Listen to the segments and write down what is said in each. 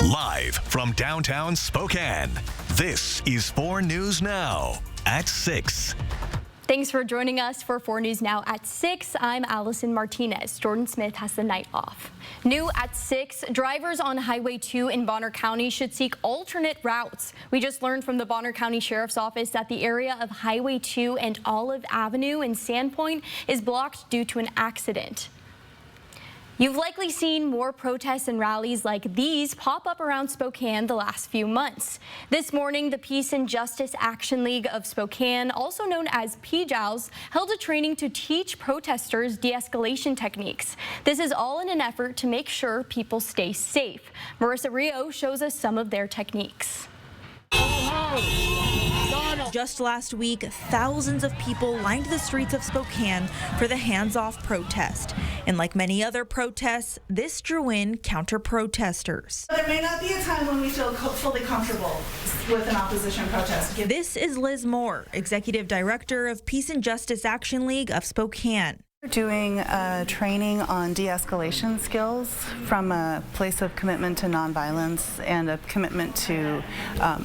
Live from downtown Spokane, this is 4 News Now at 6. Thanks for joining us for 4 News Now at 6. I'm Allison Martinez. Jordan Smith has the night off. New at 6, drivers on Highway 2 in Bonner County should seek alternate routes. We just learned from the Bonner County Sheriff's Office that the area of Highway 2 and Olive Avenue in Sandpoint is blocked due to an accident. You've likely seen more protests and rallies like these pop up around Spokane the last few months. This morning, the Peace and Justice Action League of Spokane, also known as PJALS, held a training to teach protesters de-escalation techniques. This is all in an effort to make sure people stay safe. Marissa Rio shows us some of their techniques. Just last week, thousands of people lined the streets of Spokane for the hands-off protest. And like many other protests, this drew in counter-protesters. There may not be a time when we feel fully comfortable with an opposition protest. This is Liz Moore, Executive Director of Peace and Justice Action League of Spokane. We're doing a training on de-escalation skills from a place of commitment to nonviolence and a commitment to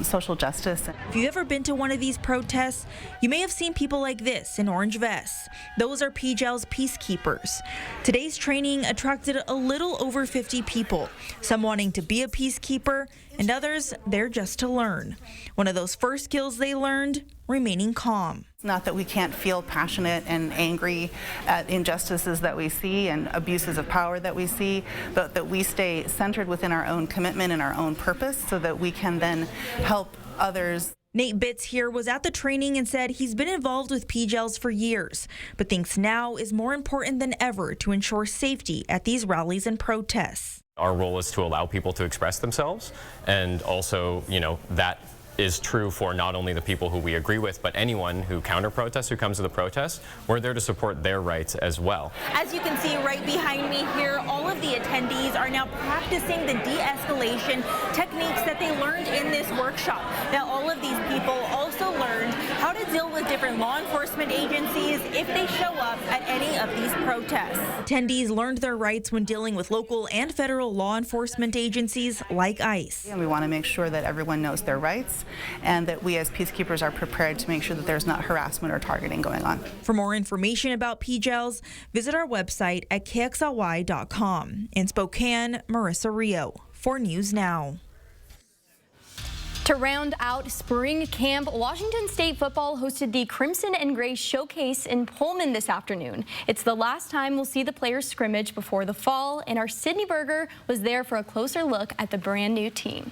social justice. If you've ever been to one of these protests, you may have seen people like this in orange vests. Those are PJALS peacekeepers. Today's training attracted a little over 50 people, some wanting to be a peacekeeper and others there just to learn. One of those first skills they learned, remaining calm. It's not that we can't feel passionate and angry at injustices that we see and abuses of power that we see, but that we stay centered within our own commitment and our own purpose so that we can then help others. Nate Bitts here was at the training and said he's been involved with PJALS for years, but thinks now is more important than ever to ensure safety at these rallies and protests. Our role is to allow people to express themselves, and also, that is true for not only the people who we agree with, but anyone who counter-protests, who comes to the protest. We're there to support their rights as well. As you can see right behind me here, all of the attendees are now practicing the de-escalation techniques that they learned in this workshop. Now, all of these people also learned how to deal with different law enforcement agencies if they show up at any of these protests. Attendees learned their rights when dealing with local and federal law enforcement agencies like ICE. And we want to make sure that everyone knows their rights and that we as peacekeepers are prepared to make sure that there's not harassment or targeting going on. For more information about PJALS, visit our website at kxly.com. In Spokane, Marissa Rio, 4 News Now. To round out spring camp, Washington State football hosted the Crimson and Gray Showcase in Pullman this afternoon. It's the last time we'll see the players scrimmage before the fall, and our Sydney Berger was there for a closer look at the brand new team.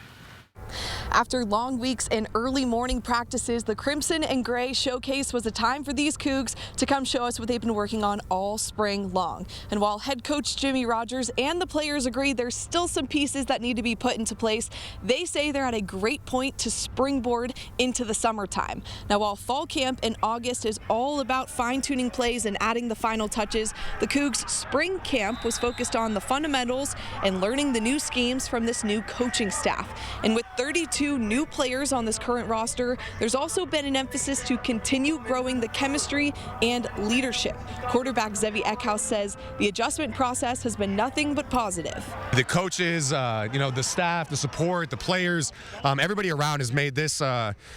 After long weeks and early morning practices, the Crimson and Gray Showcase was a time for these Cougs to come show us what they've been working on all spring long. And while head coach Jimmy Rogers and the players agree there's still some pieces that need to be put into place, they say they're at a great point to springboard into the summertime. Now, while fall camp in August is all about fine-tuning plays and adding the final touches, the Cougs' spring camp was focused on the fundamentals and learning the new schemes from this new coaching staff. And with 32 new players on this current roster, there's also been an emphasis to continue growing the chemistry and leadership. Quarterback Zevi Eckhouse says the adjustment process has been nothing but positive. The coaches, the staff, the support, the players, everybody around has made this,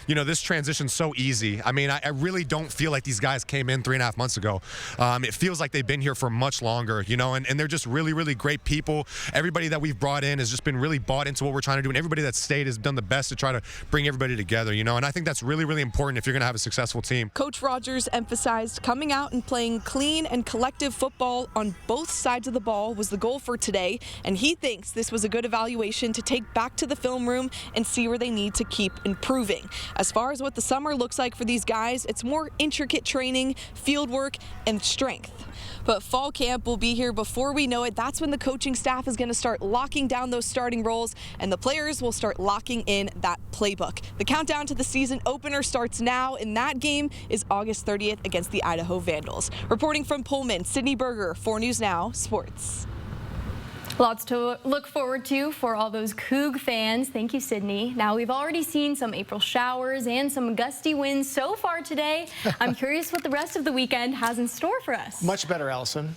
this transition so easy. I mean, I really don't feel like these guys came in 3.5 months ago. It feels like they've been here for much longer, and they're just really, really great people. Everybody that we've brought in has just been really bought into what we're trying to do, and everybody that's stayed has done the best to try to bring everybody together, and I think that's really, really important if you're going to have a successful team. Coach Rogers emphasized coming out and playing clean and collective football on both sides of the ball was the goal for today, and he thinks this was a good evaluation to take back to the film room and see where they need to keep improving. As far as what the summer looks like for these guys, it's more intricate training, field work, and strength. But fall camp will be here before we know it. That's when the coaching staff is going to start locking down those starting roles, and the players will start locking in that playbook. The countdown to the season opener starts now, and that game is August 30th against the Idaho Vandals. Reporting from Pullman, Sydney Berger, 4 News Now Sports. Lots to look forward to for all those Coug fans. Thank you, Sydney. Now, we've already seen some April showers and some gusty winds so far today. I'm curious what the rest of the weekend has in store for us. Much better, Allison.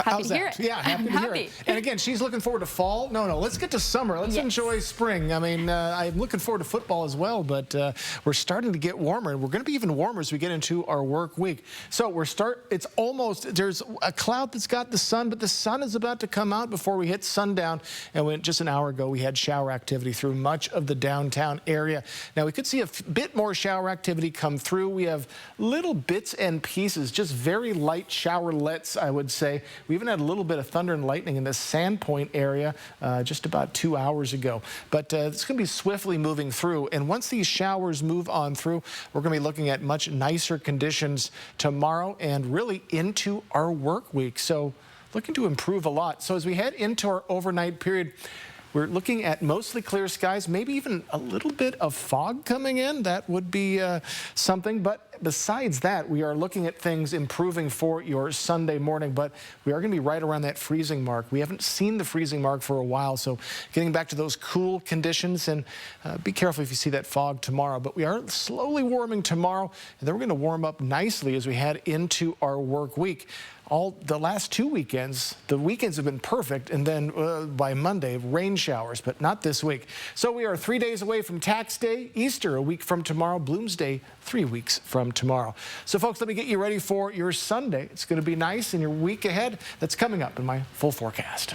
Happy to hear it. Yeah, happy to hear it. And again, she's looking forward to fall. No, let's get to summer. Let's enjoy spring. I mean, I'm looking forward to football as well, but we're starting to get warmer, and we're going to be even warmer as we get into our work week. So it's almost, there's a cloud that's got the sun, but the sun is about to come out before we hit sundown. And just an hour ago, we had shower activity through much of the downtown area. Now, we could see a bit more shower activity come through. We have little bits and pieces, just very light showerlets, I would say. We even had a little bit of thunder and lightning in the Sandpoint area just about 2 hours ago. But it's going to be swiftly moving through. And once these showers move on through, we're going to be looking at much nicer conditions tomorrow and really into our work week. So looking to improve a lot. So as we head into our overnight period, we're looking at mostly clear skies, maybe even a little bit of fog coming in. That would be something. But besides that, we are looking at things improving for your Sunday morning. But we are going to be right around that freezing mark. We haven't seen the freezing mark for a while. So getting back to those cool conditions, and be careful if you see that fog tomorrow. But we are slowly warming tomorrow. And then we're going to warm up nicely as we head into our work week. The last 2 weekends, the weekends have been perfect, and then by Monday, rain showers, but not this week. So we are 3 days away from Tax Day, Easter a week from tomorrow, Bloomsday 3 weeks from tomorrow. So folks, let me get you ready for your Sunday. It's going to be nice in your week ahead. That's coming up in my full forecast.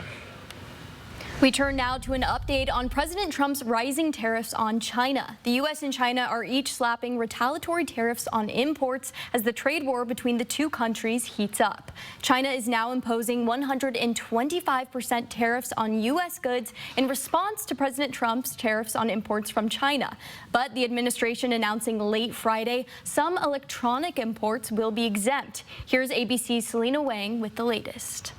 We turn now to an update on President Trump's rising tariffs on China. The U.S. and China are each slapping retaliatory tariffs on imports as the trade war between the two countries heats up. China is now imposing 125% tariffs on U.S. goods in response to President Trump's tariffs on imports from China. But the administration announcing late Friday some electronic imports will be exempt. Here's ABC's Selena Wang with the latest.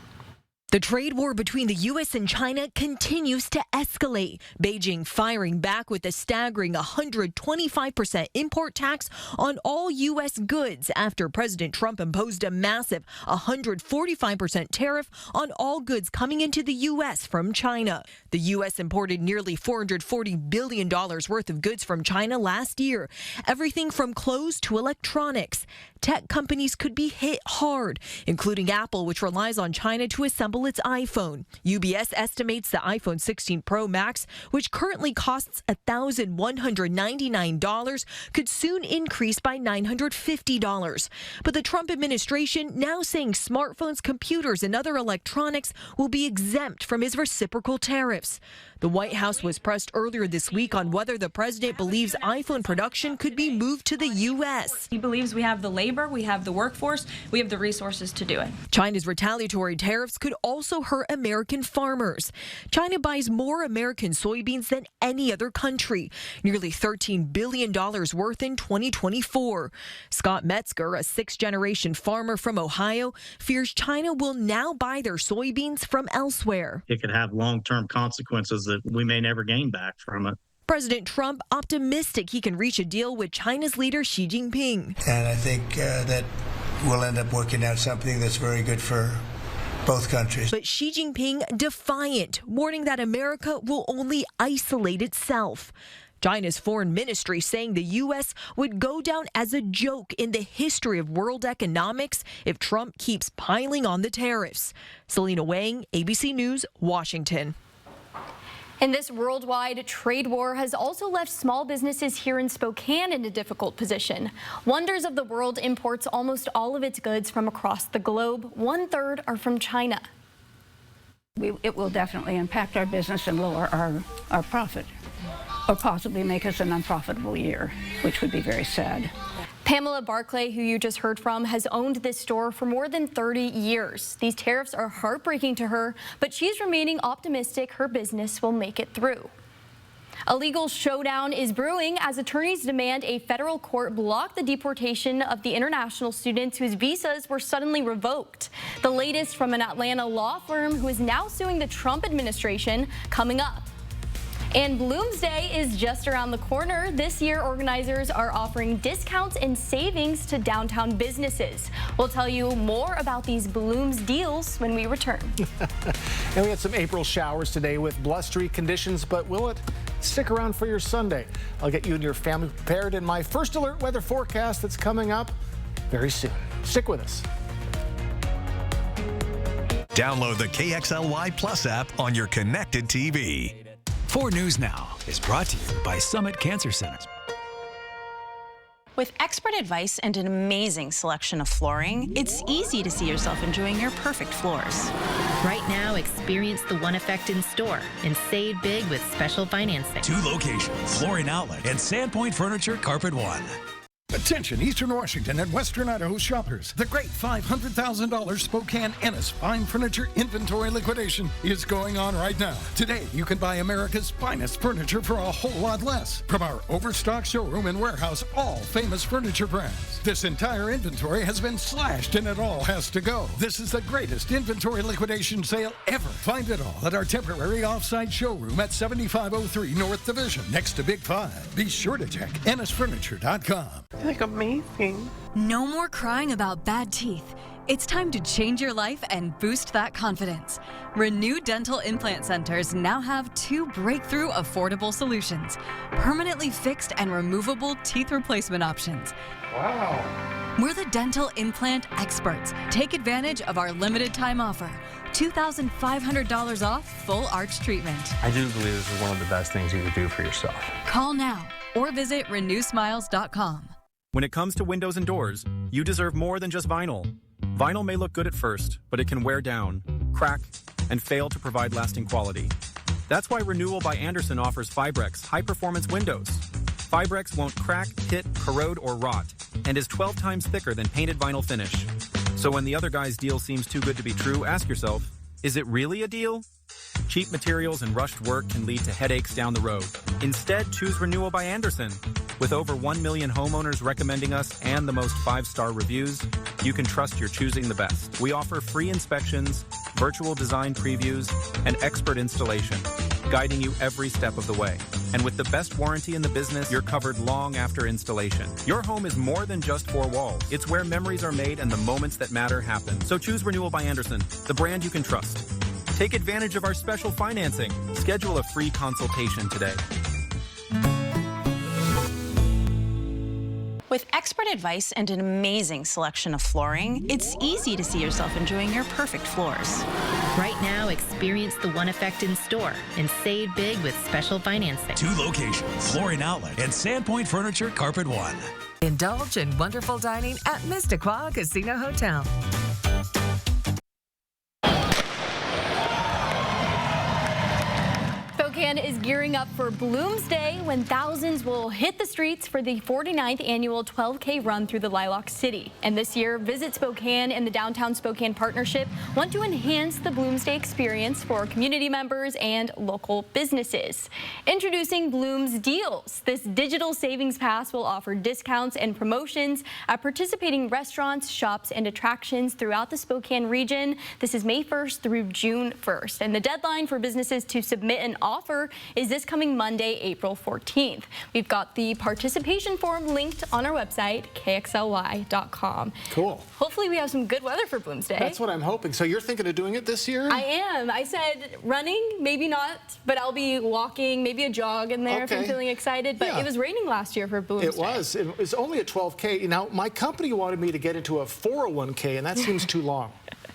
The trade war between the U.S. and China continues to escalate. Beijing firing back with a staggering 125% import tax on all U.S. goods after President Trump imposed a massive 145% tariff on all goods coming into the U.S. from China. The U.S. imported nearly $440 billion worth of goods from China last year, everything from clothes to electronics. Tech companies could be hit hard, including Apple, which relies on China to assemble its iPhone. UBS estimates the iPhone 16 Pro Max, which currently costs $1,199, could soon increase by $950. But the Trump administration now saying smartphones, computers, and other electronics will be exempt from his reciprocal tariffs. The White House was pressed earlier this week on whether the president believes iPhone production could be moved to the U.S. He believes we have the labor, we have the workforce, we have the resources to do it. China's retaliatory tariffs could also hurt American farmers. China buys more American soybeans than any other country, nearly $13 billion worth in 2024. Scott Metzger, a sixth-generation farmer from Ohio, fears China will now buy their soybeans from elsewhere. It could have long-term consequences that we may never gain back from it. President Trump optimistic he can reach a deal with China's leader Xi Jinping. And I think that we'll end up working out something that's very good for both countries. But Xi Jinping defiant, warning that America will only isolate itself. China's foreign ministry saying the U.S. would go down as a joke in the history of world economics if Trump keeps piling on the tariffs. Selena Wang, ABC News, Washington. And this worldwide trade war has also left small businesses here in Spokane in a difficult position. Wonders of the World imports almost all of its goods from across the globe. 1/3 are from China. It will definitely impact our business and lower our profit, or possibly make us an unprofitable year, which would be very sad. Pamela Barclay, who you just heard from, has owned this store for more than 30 years. These tariffs are heartbreaking to her, but she's remaining optimistic her business will make it through. A legal showdown is brewing as attorneys demand a federal court block the deportation of the international students whose visas were suddenly revoked. The latest from an Atlanta law firm who is now suing the Trump administration, coming up. And Bloomsday is just around the corner. This year, organizers are offering discounts and savings to downtown businesses. We'll tell you more about these Blooms deals when we return. And we had some April showers today with blustery conditions, but will it stick around for your Sunday? I'll get you and your family prepared in my first alert weather forecast that's coming up very soon. Stick with us. Download the KXLY Plus app on your connected TV. 4 News Now is brought to you by Summit Cancer Center. With expert advice and an amazing selection of flooring, it's easy to see yourself enjoying your perfect floors. Right now, experience the One Effect in store and save big with special financing. 2 locations, Flooring Outlet and Sandpoint Furniture Carpet One. Attention Eastern Washington and Western Idaho shoppers. The great $500,000 Spokane Ennis Fine Furniture Inventory Liquidation is going on right now. Today, you can buy America's finest furniture for a whole lot less. From our overstock showroom and warehouse, all famous furniture brands. This entire inventory has been slashed and it all has to go. This is the greatest inventory liquidation sale ever. Find it all at our temporary off-site showroom at 7503 North Division, next to Big 5. Be sure to check ennisfurniture.com. Like amazing. No more crying about bad teeth. It's time to change your life and boost that confidence. Renew Dental Implant Centers now have 2 breakthrough affordable solutions: permanently fixed and removable teeth replacement options. Wow. We're the dental implant experts. Take advantage of our limited time offer. $2,500 off full arch treatment. I do believe this is one of the best things you could do for yourself. Call now or visit renewsmiles.com. When it comes to windows and doors, you deserve more than just vinyl. Vinyl may look good at first, but it can wear down, crack, and fail to provide lasting quality. That's why Renewal by Andersen offers Fibrex high-performance windows. Fibrex won't crack, hit, corrode, or rot, and is 12 times thicker than painted vinyl finish. So when the other guy's deal seems too good to be true, ask yourself, is it really a deal? Cheap materials and rushed work can lead to headaches down the road. Instead, choose Renewal by Andersen. With over 1 million homeowners recommending us and the most 5-star reviews, you can trust you're choosing the best. We offer free inspections, virtual design previews, and expert installation, guiding you every step of the way. And with the best warranty in the business, you're covered long after installation. Your home is more than just 4 walls. It's where memories are made and the moments that matter happen. So choose Renewal by Andersen, the brand you can trust. Take advantage of our special financing. Schedule a free consultation today. With expert advice and an amazing selection of flooring, it's easy to see yourself enjoying your perfect floors. Right now, experience the One Effect in store and save big with special financing. 2 locations, Flooring Outlet and Sandpoint Furniture Carpet One. Indulge in wonderful dining at Mistaqua Casino Hotel. Spokane is gearing up for Bloomsday when thousands will hit the streets for the 49th annual 12K run through the Lilac City. And this year, Visit Spokane and the Downtown Spokane Partnership want to enhance the Bloomsday experience for community members and local businesses. Introducing Bloom's Deals. This digital savings pass will offer discounts and promotions at participating restaurants, shops, and attractions throughout the Spokane region. This is May 1st through June 1st. And the deadline for businesses to submit an offer is this coming Monday, April 14th. We've got the participation form linked on our website, kxly.com. Cool. Hopefully we have some good weather for Bloomsday. That's what I'm hoping. So you're thinking of doing it this year? I am. I said running, maybe not, but I'll be walking, maybe a jog in there if I'm feeling excited. But it was raining last year for Bloomsday. It was. It was only a 12K. Now, my company wanted me to get into a 401K, and that seems too long.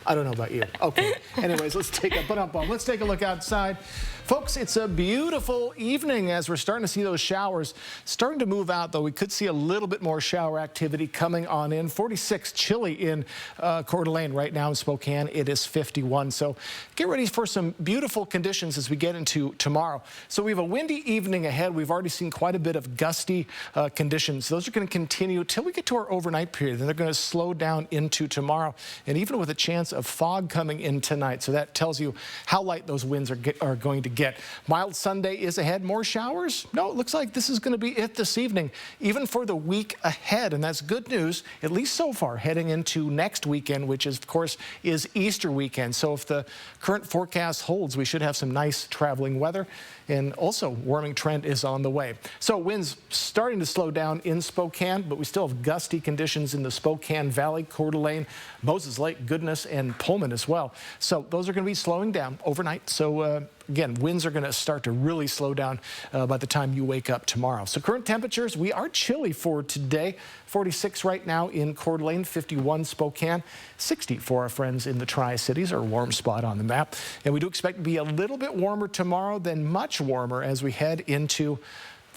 I don't know about you. Okay. Anyways, let's take a look outside. Folks, it's a beautiful evening as we're starting to see those showers starting to move out, though we could see a little bit more shower activity coming on in. 46 chilly in Coeur d'Alene right now in Spokane. It is 51. So get ready for some beautiful conditions as we get into tomorrow. So we have a windy evening ahead. We've already seen quite a bit of gusty conditions. Those are going to continue till we get to our overnight period. Then they're going to slow down into tomorrow, and even with a chance of fog coming in tonight. So that tells you how light those winds are going to get. Mild Sunday is ahead. More showers? No, it looks like this is going to be it this evening, even for the week ahead. And that's good news, at least so far, heading into next weekend, which is, of course, is Easter weekend. So if the current forecast holds, we should have some nice traveling weather. And also, warming trend is on the way. So winds starting to slow down in Spokane, but we still have gusty conditions in the Spokane Valley, Coeur d'Alene, Moses Lake, Goodness, and and Pullman as well. So those are going to be slowing down overnight. So again, winds are going to start to really slow down by the time you wake up tomorrow. So current temperatures, we are chilly for today. 46 right now in Coeur d'Alene, 51 Spokane, 60 for our friends in the Tri-Cities, our warm spot on the map. And we do expect to be a little bit warmer tomorrow, then much warmer as we head into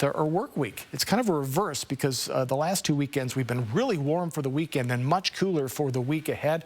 our work week. It's kind of a reverse because the last 2 weekends we've been really warm for the weekend and much cooler for the week ahead.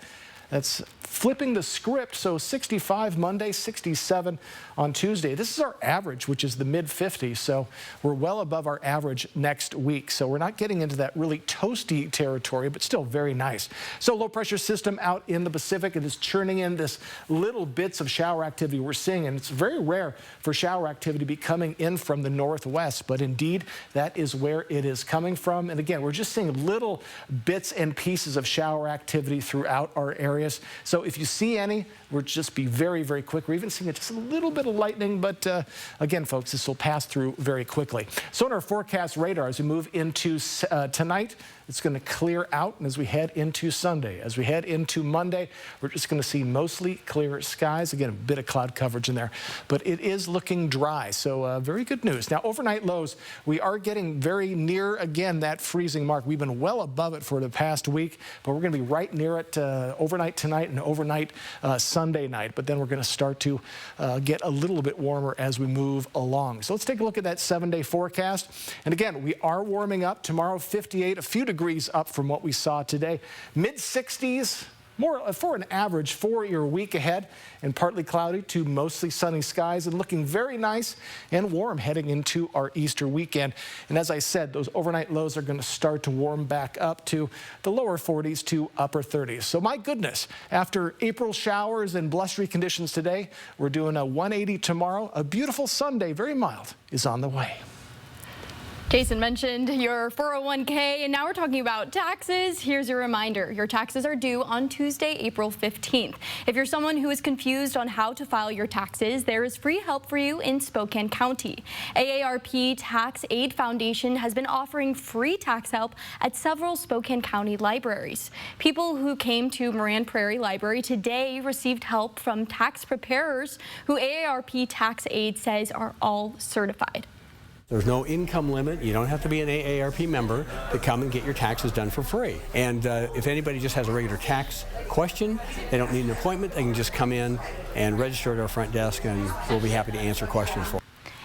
That's flipping the script. So 65 Monday, 67 on Tuesday. This is our average, which is the mid-50s. So we're well above our average next week. So we're not getting into that really toasty territory, but still very nice. So low pressure system out in the Pacific. It is churning in this little bits of shower activity we're seeing. And it's very rare for shower activity to be coming in from the northwest. But indeed, that is where it is coming from. And again, we're just seeing little bits and pieces of shower activity throughout our area. So if you see any, we'll just be very, very quick. We're even seeing just a little bit of lightning, but again, folks, this will pass through very quickly. So in our forecast radar, as we move into tonight, it's going to clear out, and as we head into Sunday, as we head into Monday, we're just going to see mostly clear skies. Again, a bit of cloud coverage in there, but it is looking dry, so very good news. Now, overnight lows, we are getting very near, again, that freezing mark. We've been well above it for the past week, but we're going to be right near it overnight tonight and overnight Sunday night, but then we're going to start to get a little bit warmer as we move along. So let's take a look at that 7-day forecast. And again, we are warming up. Tomorrow, 58, a few degrees up from what we saw today. Mid-60s, more for an average for your week ahead, and partly cloudy to mostly sunny skies, and looking very nice and warm heading into our Easter weekend. And as I said, those overnight lows are going to start to warm back up to the lower 40s to upper 30s. So my goodness, after April showers and blustery conditions today, we're doing a 180 tomorrow. A beautiful Sunday, very mild, is on the way. Jason mentioned your 401k, and now we're talking about taxes. Here's your reminder. Your taxes are due on Tuesday, April 15th. If you're someone who is confused on how to file your taxes, there is free help for you in Spokane County. AARP Tax Aid Foundation has been offering free tax help at several Spokane County libraries. People who came to Moran Prairie Library today received help from tax preparers who AARP Tax Aid says are all certified. There's no income limit. You don't have to be an AARP member to come and get your taxes done for free. And if anybody just has a regular tax question, they don't need an appointment. They can just come in and register at our front desk, and we'll be happy to answer questions for them.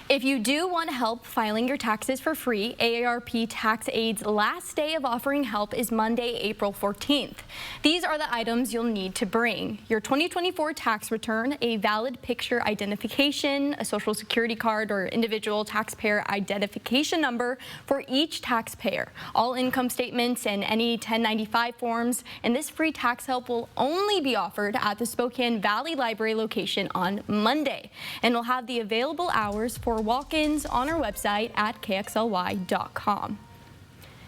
If you do want help filing your taxes for free, AARP Tax Aid's last day of offering help is Monday, April 14th. These are the items you'll need to bring: your 2024 tax return, a valid picture identification, a social security card or individual taxpayer identification number for each taxpayer, all income statements and any 1095 forms. And this free tax help will only be offered at the Spokane Valley Library location on Monday, and we'll have the available hours for walk-ins on our website at kxly.com.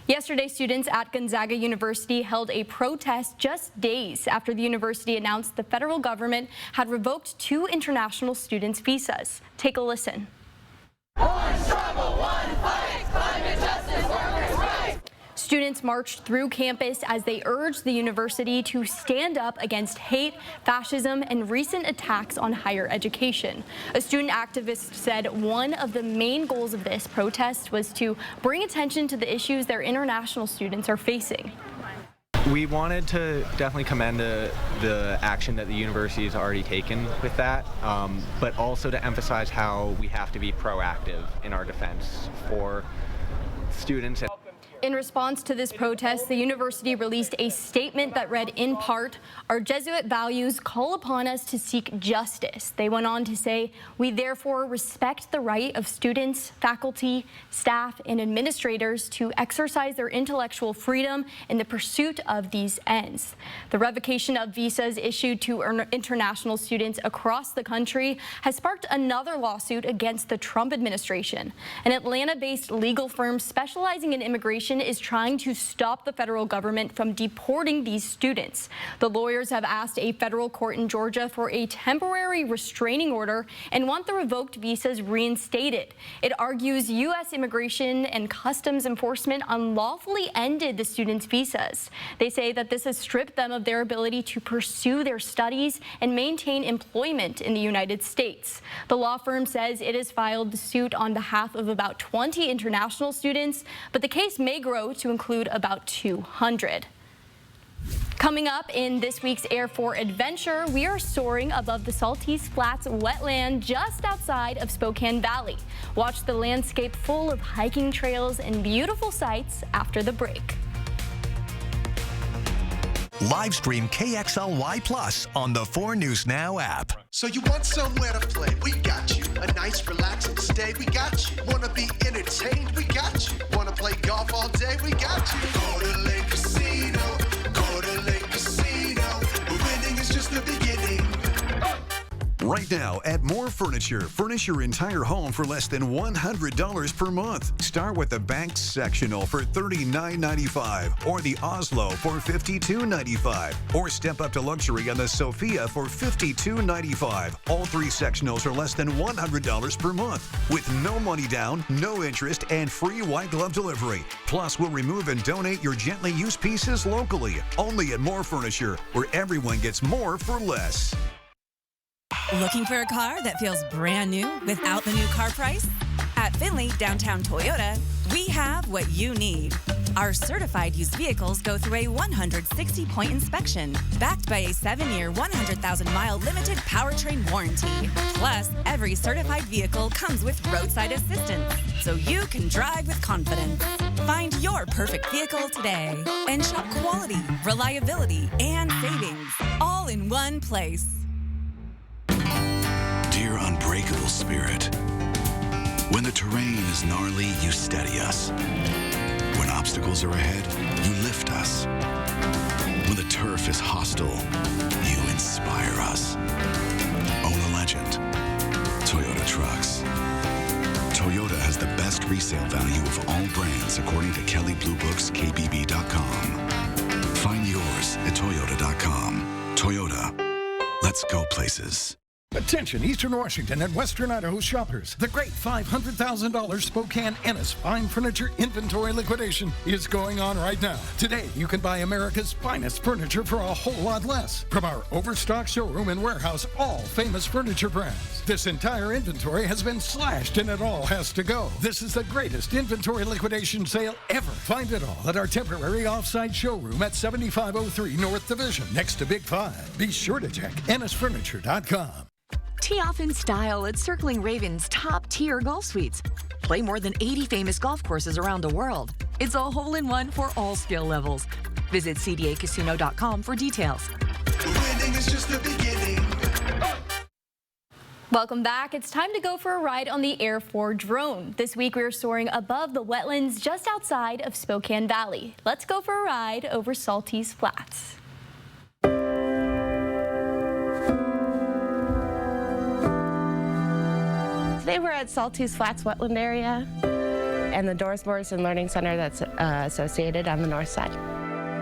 Yesterday, students at Gonzaga University held a protest just days after the university announced the federal government had revoked 2 international students' visas. Take a listen. One struggle, one fight, climate justice, workers' rights. Students marched through campus as they urged the university to stand up against hate, fascism, and recent attacks on higher education. A student activist said one of the main goals of this protest was to bring attention to the issues their international students are facing. We wanted to definitely commend the action that the university has already taken with that, but also to emphasize how we have to be proactive in our defense for students. In response to this protest, the university released a statement that read in part, "Our Jesuit values call upon us to seek justice." They went on to say, "We therefore respect the right of students, faculty, staff, and administrators to exercise their intellectual freedom in the pursuit of these ends." The revocation of visas issued to international students across the country has sparked another lawsuit against the Trump administration. An Atlanta-based legal firm specializing in immigration Administration is trying to stop the federal government from deporting these students. The lawyers have asked a federal court in Georgia for a temporary restraining order and want the revoked visas reinstated. It argues U.S. Immigration and Customs Enforcement unlawfully ended the students' visas. They say that this has stripped them of their ability to pursue their studies and maintain employment in the United States. The law firm says it has filed suit on behalf of about 20 international students, but the case may grow to include about 200. Coming up in this week's Air 4 Adventure, we are soaring above the Saltese Flats wetland just outside of Spokane Valley. Watch the landscape full of hiking trails and beautiful sights after the break. Live stream KXLY Plus on the 4 News Now app. So you want somewhere to play? We got you. A nice relaxing stay? We got you. Wanna be entertained? We got you. Wanna play golf all day? We got you. Go to Lake Casino. Go to Lake Casino. Winning is just the beginning. Right now at More Furniture, furnish your entire home for less than $100 per month. Start with the Banks sectional for $39.95 or the Oslo for $52.95 or step up to luxury on the Sophia for $52.95. All three sectionals are less than $100 per month with no money down, no interest, and free white glove delivery. Plus, we'll remove and donate your gently used pieces locally. Only at More Furniture, where everyone gets more for less. Looking for a car that feels brand new without the new car price? At Findlay Downtown Toyota, we have what you need. Our certified used vehicles go through a 160-point inspection, backed by a 7-year, 100,000-mile limited powertrain warranty. Plus, every certified vehicle comes with roadside assistance, so you can drive with confidence. Find your perfect vehicle today and shop quality, reliability, and savings, all in one place. Dear unbreakable spirit, when the terrain is gnarly, you steady us. When obstacles are ahead, you lift us. When the turf is hostile, you inspire us. Own a legend. Toyota Trucks. Toyota has the best resale value of all brands according to Kelley Blue Book's KBB.com. Find yours at Toyota.com. Toyota. Let's go places. Attention Eastern Washington and Western Idaho shoppers. The great $500,000 Spokane Ennis Fine Furniture Inventory Liquidation is going on right now. Today, you can buy America's finest furniture for a whole lot less. From our overstock showroom and warehouse, all famous furniture brands. This entire inventory has been slashed and it all has to go. This is the greatest inventory liquidation sale ever. Find it all at our temporary off-site showroom at 7503 North Division, next to Big 5. Be sure to check EnnisFurniture.com. Tee off in style at Circling Ravens' top-tier golf suites. Play more than 80 famous golf courses around the world. It's a hole-in-one for all skill levels. Visit cdacasino.com for details. Winning is just the beginning. Welcome back. It's time to go for a ride on the Air 4 drone. This week we are soaring above the wetlands just outside of Spokane Valley. Let's go for a ride over Saltese Flats. Today we're at Saltese Flats wetland area and the Doris Morrison Learning Center that's associated on the north side.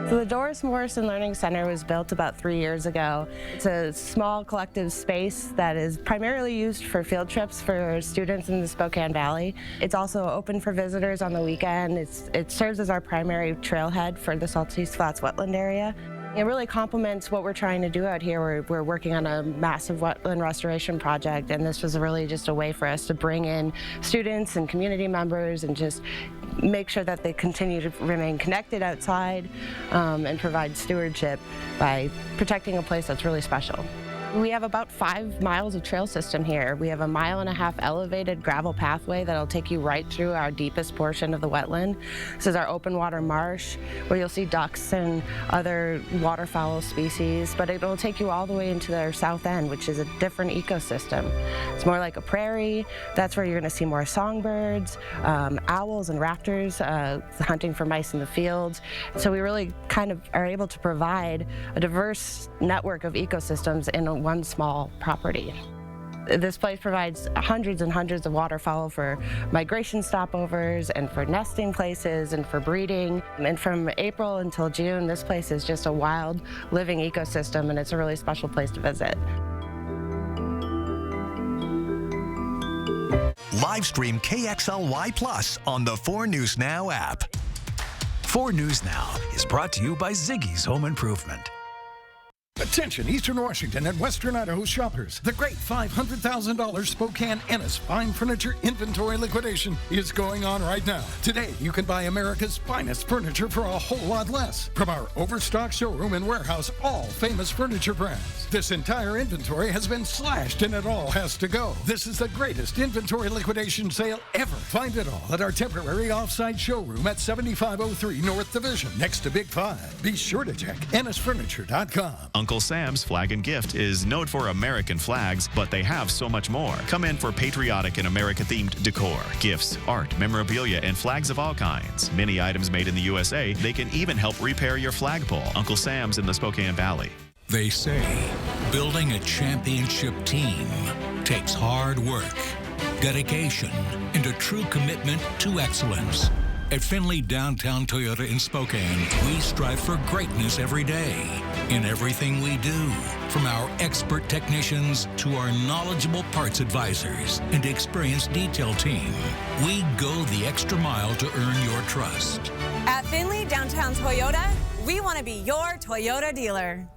So the Doris Morrison Learning Center was built about 3 years ago. It's a small collective space that is primarily used for field trips for students in the Spokane Valley. It's also open for visitors on the weekend. It serves as our primary trailhead for the Saltese Flats wetland area. It really complements what we're trying to do out here. We're working on a massive wetland restoration project, and this was really just a way for us to bring in students and community members and just make sure that they continue to remain connected outside and provide stewardship by protecting a place that's really special. We have about 5 miles of trail system here. We have a 1.5 mile elevated gravel pathway that'll take you right through our deepest portion of the wetland. This is our open water marsh where you'll see ducks and other waterfowl species, but it'll take you all the way into their south end, which is a different ecosystem. It's more like a prairie. That's where you're gonna see more songbirds, owls and raptors hunting for mice in the fields. So we really kind of are able to provide a diverse network of ecosystems in one small property. This place provides hundreds and hundreds of waterfowl for migration stopovers and for nesting places and for breeding. And from April until June, this place is just a wild living ecosystem, and it's a really special place to visit. Live stream KXLY Plus on the 4 News Now app. 4 News Now is brought to you by Ziggy's Home Improvement. Attention Eastern Washington and Western Idaho shoppers. The great $500,000 Spokane Ennis Fine Furniture Inventory Liquidation is going on right now. Today, you can buy America's finest furniture for a whole lot less. From our overstock showroom and warehouse, all famous furniture brands. This entire inventory has been slashed and it all has to go. This is the greatest inventory liquidation sale ever. Find it all at our temporary off-site showroom at 7503 North Division, next to Big 5. Be sure to check ennisfurniture.com. Uncle Sam's Flag and Gift is known for American flags, but they have so much more. Come in for patriotic and America-themed decor, gifts, art, memorabilia, and flags of all kinds. Many items made in the USA. They can even help repair your flagpole. Uncle Sam's in the Spokane Valley. They say building a championship team takes hard work, dedication, and a true commitment to excellence. At Finley Downtown Toyota in Spokane, we strive for greatness every day in everything we do. From our expert technicians to our knowledgeable parts advisors and experienced detail team, we go the extra mile to earn your trust. At Finley Downtown Toyota, we want to be your Toyota dealer.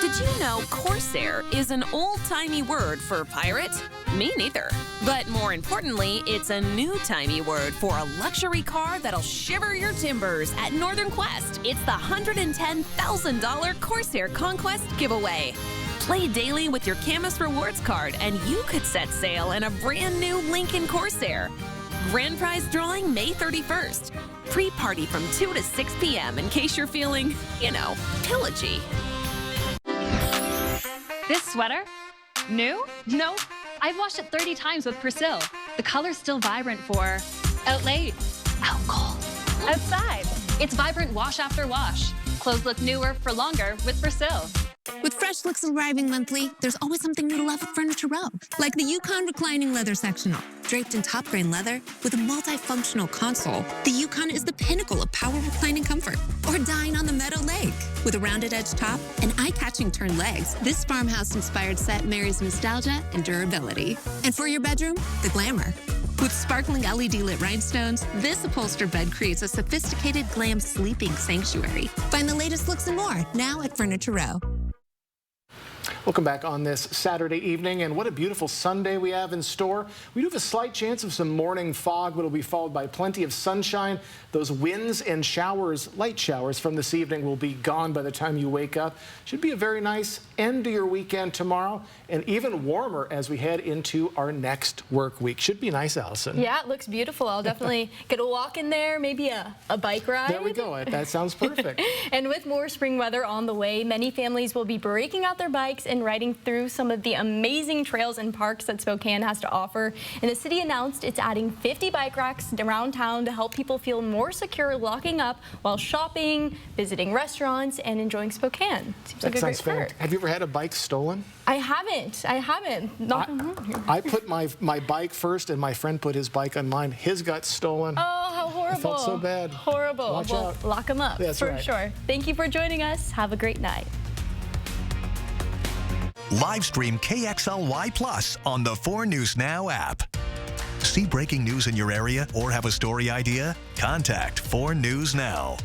Did you know Corsair is an old-timey word for pirate? Me neither. But more importantly, it's a new-timey word for a luxury car that'll shiver your timbers at Northern Quest. It's the $110,000 Corsair Conquest giveaway. Play daily with your Camus Rewards card and you could set sail in a brand new Lincoln Corsair. Grand prize drawing May 31st. Pre-party from 2 to 6 p.m. in case you're feeling, pillagey. This sweater? New? No. I've washed it 30 times with Persil. The color's still vibrant for out late. Out cold. Outside. It's vibrant wash after wash. Clothes look newer for longer with Persil. With fresh looks arriving monthly, there's always something new to love at Furniture Row. Like the Yukon reclining leather sectional. Draped in top grain leather with a multifunctional console, the Yukon is the pinnacle of power reclining comfort. Or dine on the Meadow Lake. With a rounded edge top and eye-catching turned legs, this farmhouse-inspired set marries nostalgia and durability. And for your bedroom, the glamour. With sparkling LED-lit rhinestones, this upholstered bed creates a sophisticated glam sleeping sanctuary. Find the latest looks and more now at Furniture Row. Welcome back on this Saturday evening, and what a beautiful Sunday we have in store. We do have a slight chance of some morning fog, but it'll be followed by plenty of sunshine. Those winds and showers, light showers from this evening will be gone by the time you wake up. Should be a very nice end to your weekend tomorrow, and even warmer as we head into our next work week. Should be nice, Allison. Yeah, it looks beautiful. I'll definitely get a walk in there, maybe a bike ride. There we go. That sounds perfect. And with more spring weather on the way, many families will be breaking out their bikes and riding through some of the amazing trails and parks that Spokane has to offer. And the city announced it's adding 50 bike racks around town to help people feel more secure locking up while shopping, visiting restaurants, and enjoying Spokane. Seems like a great perk. Have you ever had a bike stolen? I haven't. I put my bike first, and my friend put his bike on mine. His got stolen. Oh, how horrible. I felt so bad. Horrible. Watch out. Lock them up. That's for right. sure. Thank you for joining us. Have a great night. Live stream KXLY Plus on the 4 News Now app. See breaking news in your area or have a story idea? Contact 4 News Now.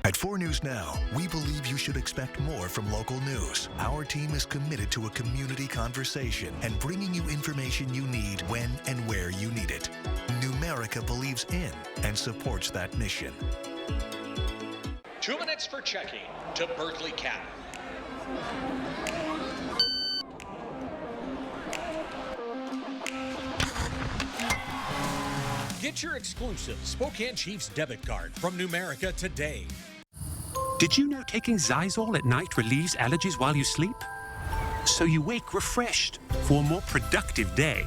At 4 News Now, we believe you should expect more from local news. Our team is committed to a community conversation and bringing you information you need when and where you need it. Numerica believes in and supports that mission. 2 minutes for checking to Berkeley Cap. Get your exclusive Spokane Chiefs debit card from Numerica today. Did you know taking Zysol at night relieves allergies while you sleep? So you wake refreshed for a more productive day.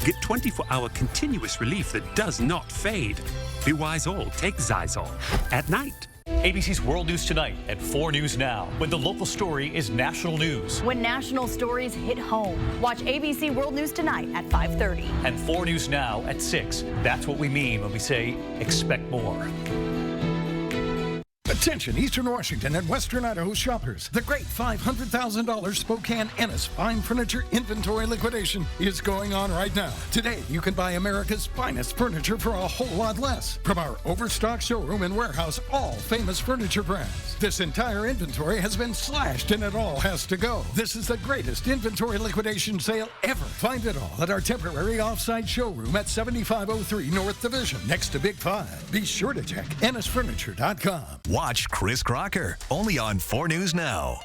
Get 24-hour continuous relief that does not fade. Be wise all, take Zysol at night. ABC's World News Tonight at 4 News Now, when the local story is national news. When national stories hit home, watch ABC World News Tonight at 5:30. And 4 News Now at 6. That's what we mean when we say expect more. Attention Eastern Washington and Western Idaho shoppers. The great $500,000 Spokane Ennis Fine Furniture Inventory Liquidation is going on right now. Today, you can buy America's finest furniture for a whole lot less. From our overstock showroom and warehouse, all famous furniture brands. This entire inventory has been slashed and it all has to go. This is the greatest inventory liquidation sale ever. Find it all at our temporary off-site showroom at 7503 North Division, next to Big 5. Be sure to check EnnisFurniture.com. Watch Chris Crocker, only on 4 News Now.